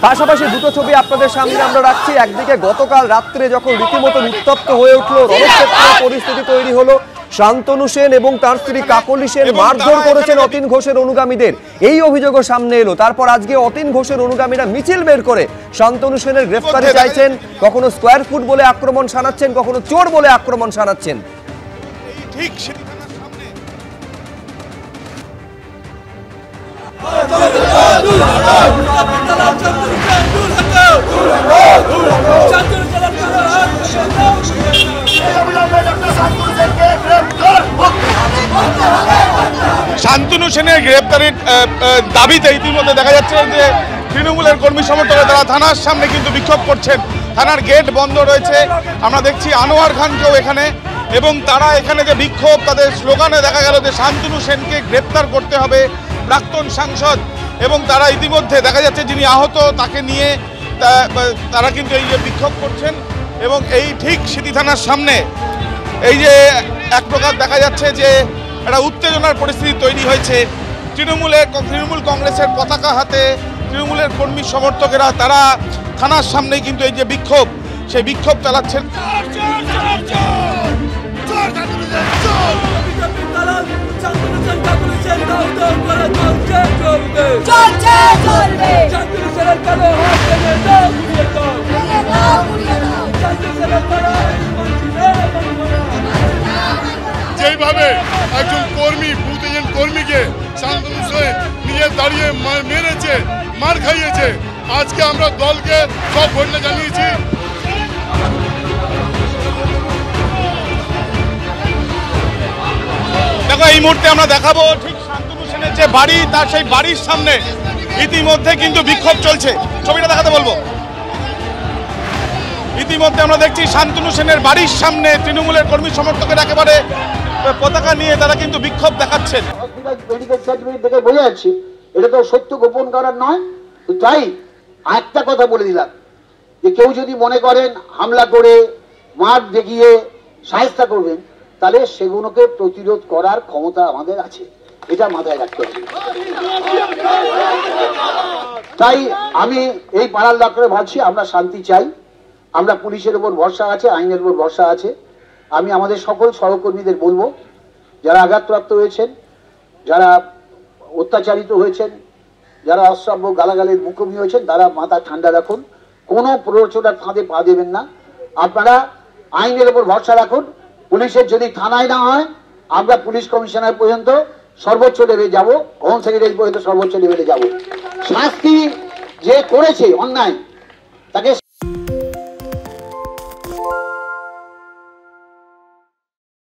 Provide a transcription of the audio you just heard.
পাশাপাশি দুটো ছবি আপনাদের সামনে আমরা রাখছি। একদিকে গতকাল রাত্রে যখন রীতিমতো উত্তপ্ত হয়ে উঠলো, রণক্ষেত্রের পরিস্থিতি তৈরি হলো, শান্তনু সেন এবং তার স্ত্রী কাকলি সেন মারধর করেছেন অতীন ঘোষের অনুগামীদের, এই অভিযোগও সামনে এলো। তারপর আজকে অতীন ঘোষের অনুগামীরা মিছিল বের করে শান্তনু সেনের গ্রেফতারি চাইছেন। কখনো স্কোয়ার ফুট বলে আক্রমণ শানাচ্ছেন, কখনো চোর বলে আক্রমণ শানাচ্ছেন। ঠিক শান্তনু সেনের গ্রেপ্তারের দাবিতে ইতিমধ্যে দেখা যাচ্ছে যে তৃণমূলের কর্মী সমর্থকরা তারা থানার সামনে কিন্তু বিক্ষোভ করছেন। থানার গেট বন্ধ রয়েছে, আমরা দেখছি আনোয়ার খানকেও এখানে, এবং তারা এখানে যে বিক্ষোভ, তাদের স্লোগানে দেখা গেল যে শান্তনু সেনকে গ্রেপ্তার করতে হবে, প্রাক্তন সাংসদ। এবং তারা ইতিমধ্যে দেখা যাচ্ছে যিনি আহত তাকে নিয়ে তারা কিন্তু এই যে বিক্ষোভ করছেন। এবং এই ঠিক সিটি থানার সামনে এই যে এক প্রকার দেখা যাচ্ছে যে একটা উত্তেজনার পরিস্থিতি তৈরি হয়েছে। তৃণমূল কংগ্রেসের পতাকা হাতে তৃণমূলের কর্মী সমর্থকেরা তারা থানার সামনেই কিন্তু এই যে বিক্ষোভ, সেই বিক্ষোভ চালাচ্ছেন। যেভাবে একজন কর্মী, বুথ এজেন্ট কর্মীকে শান্তনু সেন নিয়ে দাঁড়িয়ে মেরেছে, মার খাইয়েছে, আজকে আমরা দলকে সব ঘটনা জানিয়েছি। দেখো এই মুহূর্তে আমরা দেখাবো ঠিক শান্তনু সেনের যে বাড়ি, তার সেই বাড়ির সামনে ইতিমধ্যে কিন্তু বিক্ষোভ চলছে। ছবিটা দেখাতে বলবো। ইতিমধ্যে আমরা দেখছি শান্তনু সেনের বাড়ির সামনে তৃণমূলের কর্মী সমর্থকের একেবারে পতাকা নিয়ে তারা কিন্তু বিক্ষোভ দেখাচ্ছেন। মেডিকেল সার্টিফিকেট দেখে বোঝা যাচ্ছে এটা তো সত্য গোপন করার নয়। তাই একটা কথা বলে দিলাম যে কেউ যদি মনে করেন হামলা করে মার দেখিয়ে সাহায্য করবেন, তাহলে সেগুলোকে প্রতিরোধ করার ক্ষমতা আমাদের আছে, এটা মাথায় রাখতে হবে। তাই আমি এই পাড়ার লোকেরা ভাবছি আমরা শান্তি চাই, আমরা পুলিশের উপর ভরসা আছে, আইনের উপর ভরসা আছে। আমি আমাদের সকল সহকর্মীদের বলবো, যারা আঘাতপ্রাপ্ত হয়েছেন, যারা অত্যাচারিত হয়েছেন, যারা অশ্রাব্য গালাগালের মুখোমুখি হয়েছেন, তারা মাথা ঠান্ডা রাখুন, কোনো প্ররোচনার ফাঁদে পা দেবেন না। আপনারা আইনের উপর ভরসা রাখুন। পুলিশের যদি থানায় না হয়, আমরা পুলিশ কমিশনার পর্যন্ত সর্বোচ্চ লেভেলে যাব, হোম সেক্রেটারি পর্যন্ত সর্বোচ্চ লেভেলে যাব। শাস্তি যে করেছে অন্যায় তাকে